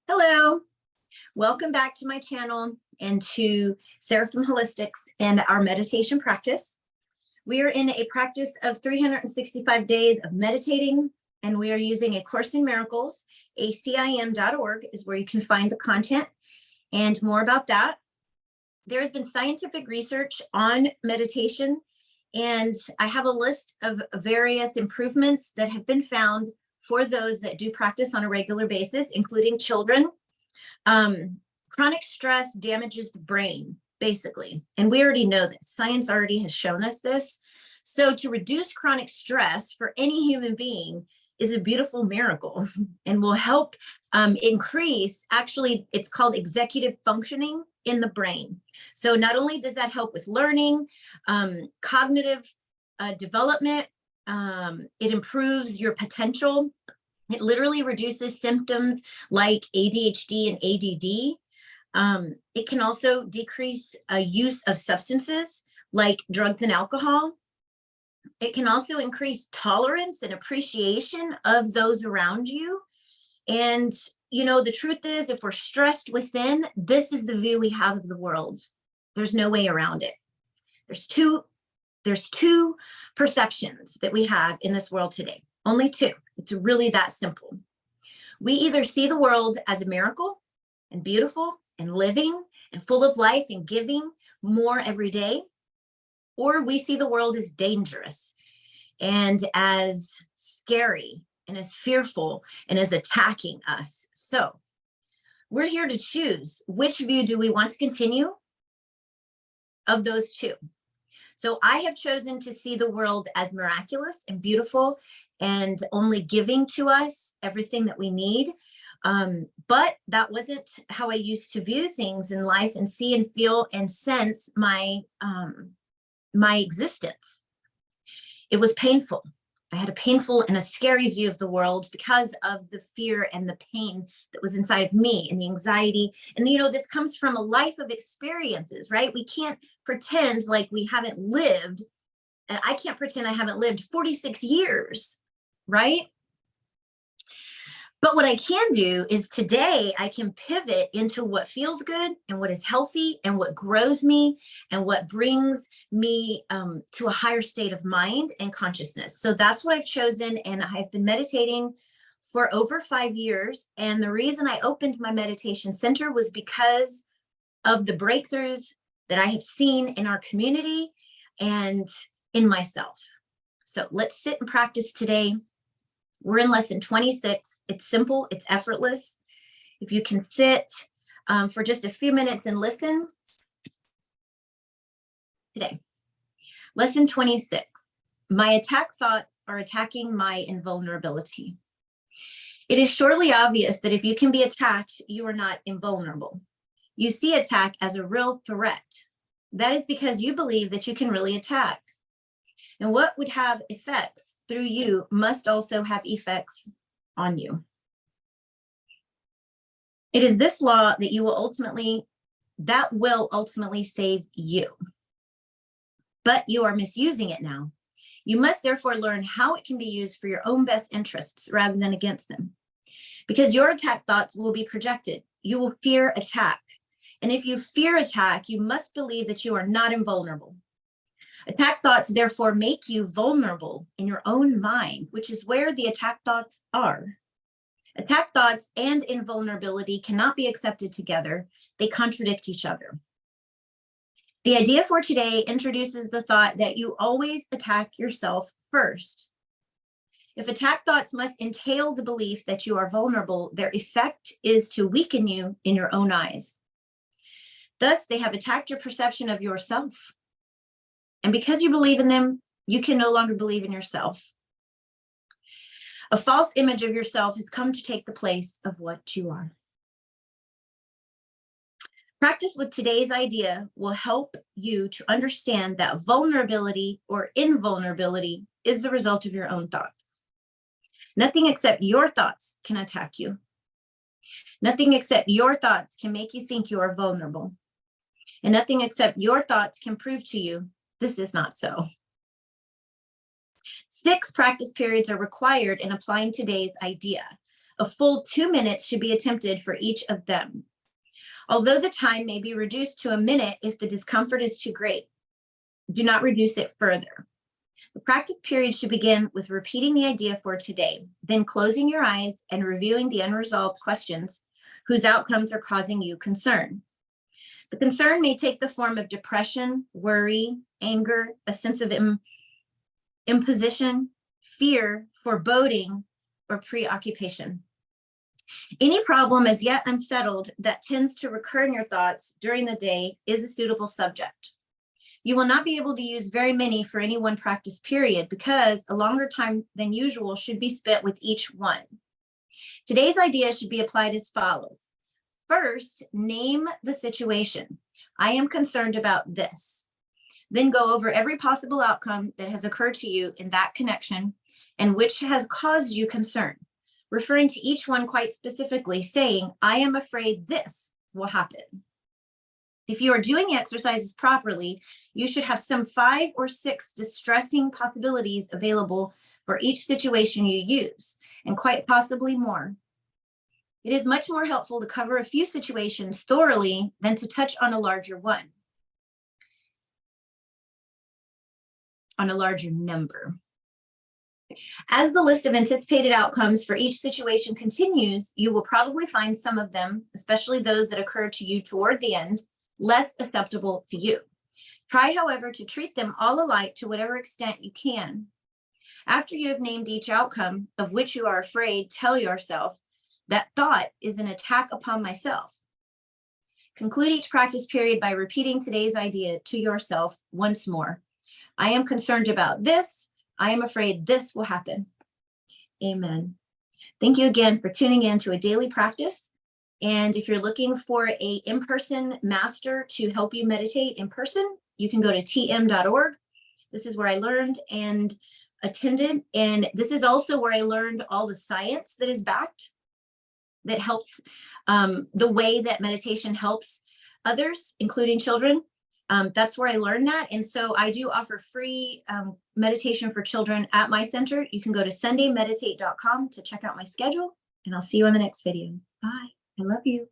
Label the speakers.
Speaker 1: Hello, welcome back to my channel and to Seraphim Holistics and our meditation practice. We are in a practice of 365 days of meditating, and we are using A Course in Miracles. ACIM.org is where you can find the content and more about that. There has been scientific research on meditation, and I have a list of various improvements that have been found for those that do practice on a regular basis, including children. Chronic stress damages the brain, basically. And we already know this. Science already has shown us this. So to reduce chronic stress for any human being is a beautiful miracle and will help increase, actually, it's called executive functioning in the brain. So not only does that help with learning, cognitive development, it improves your potential. It literally reduces symptoms like ADHD and ADD. It can also decrease use of substances like drugs and alcohol. It can also increase tolerance and appreciation of those around you. And, you know, the truth is, if we're stressed within, this is the view we have of the world. There's no way around it. There's two perceptions that we have in this world today, only two. It's really that simple. We either see the world as a miracle and beautiful and living and full of life and giving more every day, or we see the world as dangerous and as scary and as fearful and as attacking us. So we're here to choose which view do we want to continue of those two. So I have chosen to see the world as miraculous and beautiful and only giving to us everything that we need. But that wasn't how I used to view things in life and see and feel and sense my existence. It was painful. I had a painful and a scary view of the world because of the fear and the pain that was inside of me and the anxiety. And, you know, this comes from a life of experiences, right? We can't pretend like we haven't lived. And I can't pretend I haven't lived 46 years, right? But what I can do is today I can pivot into what feels good and what is healthy and what grows me and what brings me to a higher state of mind and consciousness. So that's what I've chosen. And I've been meditating for over 5 years. And the reason I opened my meditation center was because of the breakthroughs that I have seen in our community and in myself. So let's sit and practice today. We're in lesson 26. It's simple, it's effortless. If you can sit for just a few minutes and listen today. Lesson 26. My attack thoughts are attacking my invulnerability. It is surely obvious that if you can be attacked, you are not invulnerable. You see attack as a real threat. That is because you believe that you can really attack. And what would have effects through you must also have effects on you. It is this law that will ultimately save you. But you are misusing it now. You must therefore learn how it can be used for your own best interests rather than against them. Because your attack thoughts will be projected. You will fear attack. And if you fear attack, you must believe that you are not invulnerable. Attack thoughts therefore make you vulnerable in your own mind, which is where the attack thoughts are. Attack thoughts and invulnerability cannot be accepted together. They contradict each other. The idea for today introduces the thought that you always attack yourself first. If attack thoughts must entail the belief that you are vulnerable, their effect is to weaken you in your own eyes. Thus, they have attacked your perception of yourself. And because you believe in them, you can no longer believe in yourself. A false image of yourself has come to take the place of what you are. Practice with today's idea will help you to understand that vulnerability or invulnerability is the result of your own thoughts. Nothing except your thoughts can attack you. Nothing except your thoughts can make you think you are vulnerable. And nothing except your thoughts can prove to you this is not so. 6 practice periods are required in applying today's idea. A full 2 minutes should be attempted for each of them. Although the time may be reduced to a minute if the discomfort is too great, do not reduce it further. The practice period should begin with repeating the idea for today, then closing your eyes and reviewing the unresolved questions whose outcomes are causing you concern. The concern may take the form of depression, worry, anger, a sense of imposition, fear, foreboding, or preoccupation. Any problem as yet unsettled that tends to recur in your thoughts during the day is a suitable subject. You will not be able to use very many for any one practice period because a longer time than usual should be spent with each one. Today's idea should be applied as follows. First, name the situation. I am concerned about this. Then go over every possible outcome that has occurred to you in that connection and which has caused you concern, referring to each one quite specifically, saying, I am afraid this will happen. If you are doing exercises properly, you should have some 5 or 6 distressing possibilities available for each situation you use, and quite possibly more. It is much more helpful to cover a few situations thoroughly than to touch on a larger one, on a larger number. As the list of anticipated outcomes for each situation continues, you will probably find some of them, especially those that occur to you toward the end, less acceptable to you. Try, however, to treat them all alike to whatever extent you can. After you have named each outcome of which you are afraid, tell yourself, that thought is an attack upon myself. Conclude each practice period by repeating today's idea to yourself once more. I am concerned about this. I am afraid this will happen. Amen. Thank you again for tuning in to a daily practice. And if you're looking for an in-person master to help you meditate in person, you can go to tm.org. This is where I learned and attended. And this is also where I learned all the science that is backed, that helps the way that meditation helps others, including children. That's where I learned that. And so I do offer free meditation for children at my center. You can go to sundaymeditate.com to check out my schedule, and I'll see you on the next video. Bye. I love you.